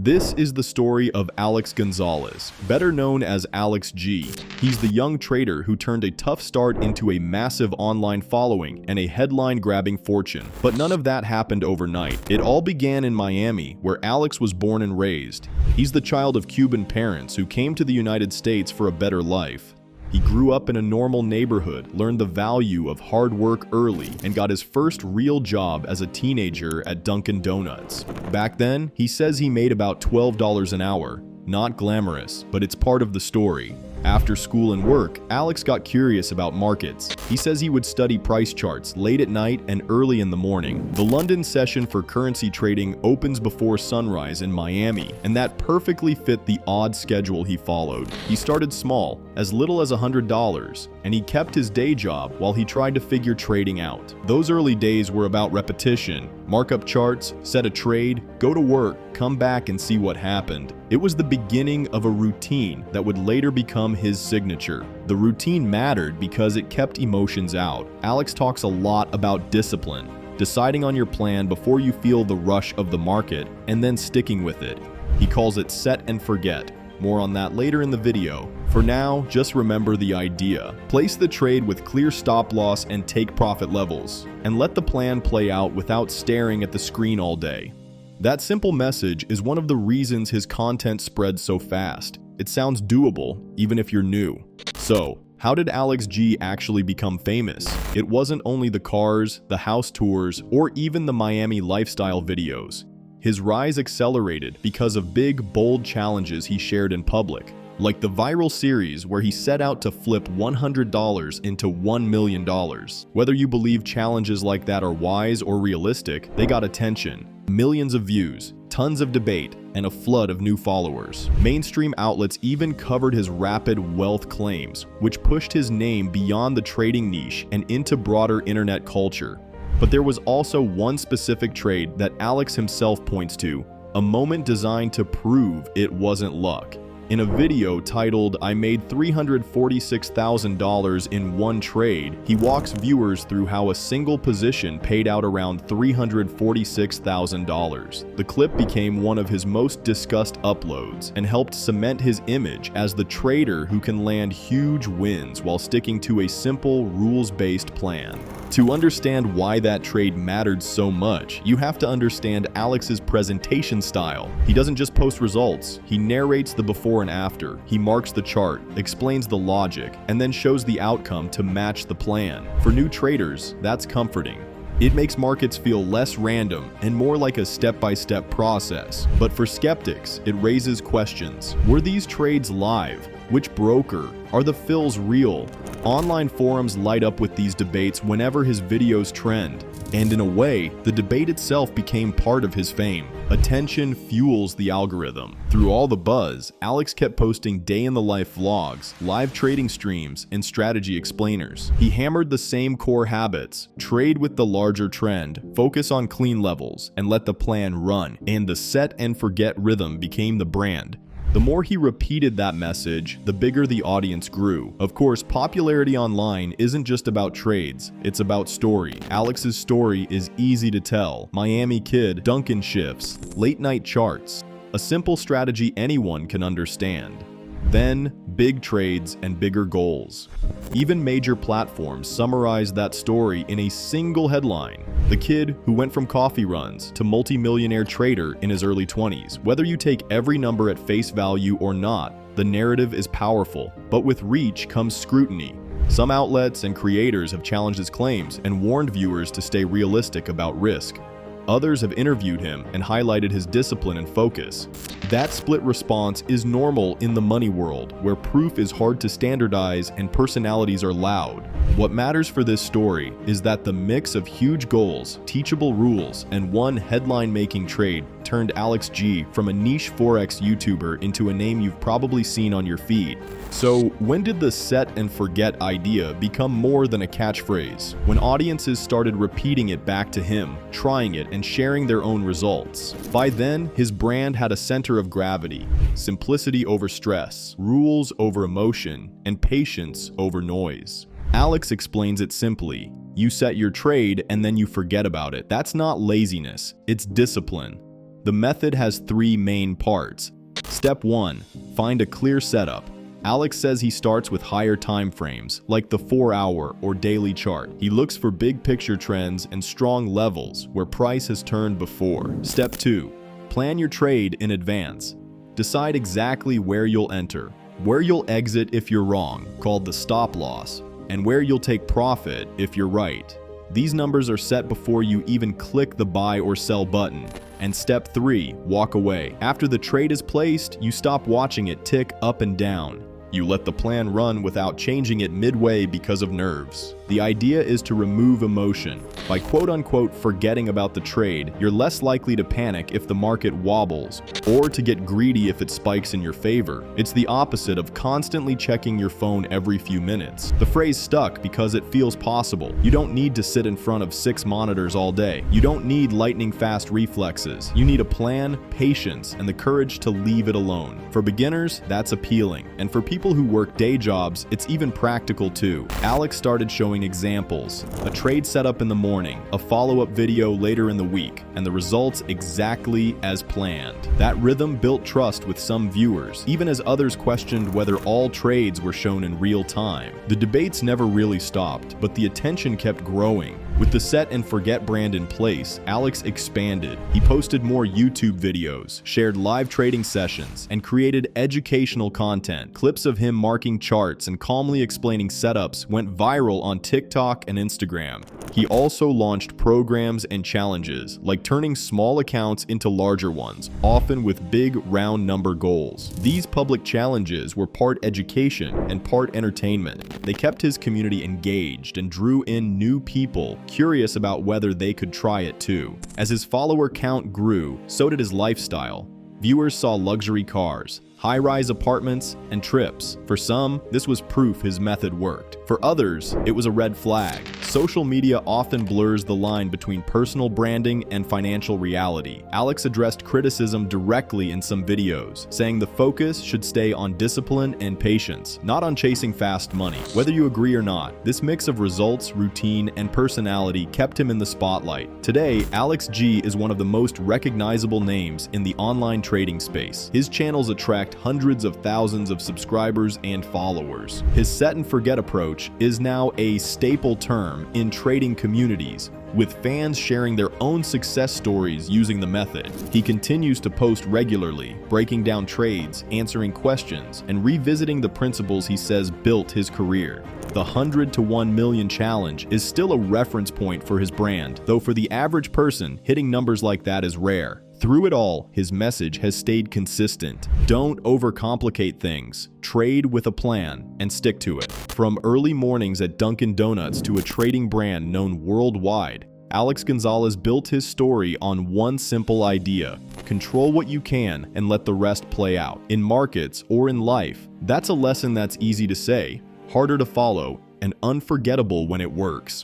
This is the story of Alex Gonzalez, better known as Alex G. He's the young trader who turned a tough start into a massive online following and a headline-grabbing fortune. But none of that happened overnight. It all began in Miami, where Alex was born and raised. He's the child of Cuban parents who came to the United States for a better life. He grew up in a normal neighborhood, learned the value of hard work early, and got his first real job as a teenager at Dunkin Donuts. Back then, he says he made about $12 an hour. Not glamorous, but it's part of the story. After school and work, Alex got curious about markets. He says he would study price charts late at night and early in the morning. The London session for currency trading opens before sunrise in Miami, and that perfectly fit the odd schedule he followed. He started small, as little as $100, and he kept his day job while he tried to figure trading out. Those early days were about repetition. Mark up charts, set a trade, go to work, come back and see what happened. It was the beginning of a routine that would later become his signature. The routine mattered because it kept emotions out. Alex talks a lot about discipline, deciding on your plan before you feel the rush of the market, and then sticking with it. He calls it set and forget. More on that later in the video. For now, just remember the idea. Place the trade with clear stop loss and take profit levels, and let the plan play out without staring at the screen all day. That simple message is one of the reasons his content spreads so fast. It sounds doable, even if you're new. So, how did Alex G actually become famous? It wasn't only the cars, the house tours, or even the Miami lifestyle videos. His rise accelerated because of big, bold challenges he shared in public, like the viral series where he set out to flip $100 into $1 million. Whether you believe challenges like that are wise or realistic, they got attention. Millions of views, tons of debate, and a flood of new followers. Mainstream outlets even covered his rapid wealth claims, which pushed his name beyond the trading niche and into broader internet culture. But there was also one specific trade that Alex himself points to, a moment designed to prove it wasn't luck. In a video titled, "I made $346,000 in one trade," he walks viewers through how a single position paid out around $346,000. The clip became one of his most discussed uploads and helped cement his image as the trader who can land huge wins while sticking to a simple, rules-based plan. To understand why that trade mattered so much, you have to understand Alex's presentation style. He doesn't just post results, he narrates the before and after. He marks the chart, explains the logic, and then shows the outcome to match the plan. For new traders, that's comforting. It makes markets feel less random and more like a step-by-step process. But for skeptics, it raises questions. Were these trades live? Which broker? Are the fills real? Online forums light up with these debates whenever his videos trend. And in a way, the debate itself became part of his fame. Attention fuels the algorithm. Through all the buzz, Alex kept posting day-in-the-life vlogs, live trading streams, and strategy explainers. He hammered the same core habits: trade with the larger trend, focus on clean levels, and let the plan run. And the set and forget rhythm became the brand. The more he repeated that message, the bigger the audience grew. Of course, popularity online isn't just about trades, it's about story. Alex's story is easy to tell. Miami kid, Dunkin shifts, late night charts. A simple strategy anyone can understand. Then, big trades and bigger goals. Even major platforms summarized that story in a single headline. The kid who went from coffee runs to multi-millionaire trader in his early 20s. Whether you take every number at face value or not, the narrative is powerful, but with reach comes scrutiny. Some outlets and creators have challenged his claims and warned viewers to stay realistic about risk. Others have interviewed him and highlighted his discipline and focus. That split response is normal in the money world, where proof is hard to standardize and personalities are loud. What matters for this story is that the mix of huge goals, teachable rules, and one headline-making trade turned Alex G from a niche Forex YouTuber into a name you've probably seen on your feed. So, when did the set and forget idea become more than a catchphrase? When audiences started repeating it back to him, trying it, and sharing their own results. By then, his brand had a center of gravity: simplicity over stress, rules over emotion, and patience over noise. Alex explains it simply: you set your trade and then you forget about it. That's not laziness, it's discipline. The method has 3 main parts. Step 1. Find a clear setup. Alex says he starts with higher time frames, like the 4-hour or daily chart. He looks for big picture trends and strong levels where price has turned before. Step 2. Plan your trade in advance. Decide exactly where you'll enter, where you'll exit if you're wrong, called the stop loss, and where you'll take profit if you're right. These numbers are set before you even click the buy or sell button. And step 3, walk away. After the trade is placed, you stop watching it tick up and down. You let the plan run without changing it midway because of nerves. The idea is to remove emotion. By quote-unquote forgetting about the trade, you're less likely to panic if the market wobbles, or to get greedy if it spikes in your favor. It's the opposite of constantly checking your phone every few minutes. The phrase stuck because it feels possible. You don't need to sit in front of 6 monitors all day. You don't need lightning-fast reflexes. You need a plan, patience, and the courage to leave it alone. For beginners, that's appealing. And for people who work day jobs, it's even practical too. Alex started showing examples, a trade setup in the morning, a follow-up video later in the week, and the results exactly as planned. That rhythm built trust with some viewers, even as others questioned whether all trades were shown in real time. The debates never really stopped, but the attention kept growing. With the set and forget brand in place, Alex expanded. He posted more YouTube videos, shared live trading sessions, and created educational content. Clips of him marking charts and calmly explaining setups went viral on TikTok and Instagram. He also launched programs and challenges, like turning small accounts into larger ones, often with big round number goals. These public challenges were part education and part entertainment. They kept his community engaged and drew in new people curious about whether they could try it too. As his follower count grew, so did his lifestyle. Viewers saw luxury cars, high-rise apartments, and trips. For some, this was proof his method worked. For others, it was a red flag. Social media often blurs the line between personal branding and financial reality. Alex addressed criticism directly in some videos, saying the focus should stay on discipline and patience, not on chasing fast money. Whether you agree or not, this mix of results, routine, and personality kept him in the spotlight. Today, Alex G is one of the most recognizable names in the online trading space. His channels attract hundreds of thousands of subscribers and followers. His set and forget approach is now a staple term in trading communities, with fans sharing their own success stories using the method. He continues to post regularly, breaking down trades, answering questions, and revisiting the principles he says built his career. The 100 to 1 million challenge is still a reference point for his brand, though for the average person, hitting numbers like that is rare. Through it all, his message has stayed consistent. Don't overcomplicate things. Trade with a plan and stick to it. From early mornings at Dunkin Donuts to a trading brand known worldwide, Alex Gonzalez built his story on one simple idea: control what you can and let the rest play out. In markets or in life, that's a lesson that's easy to say, harder to follow, and unforgettable when it works.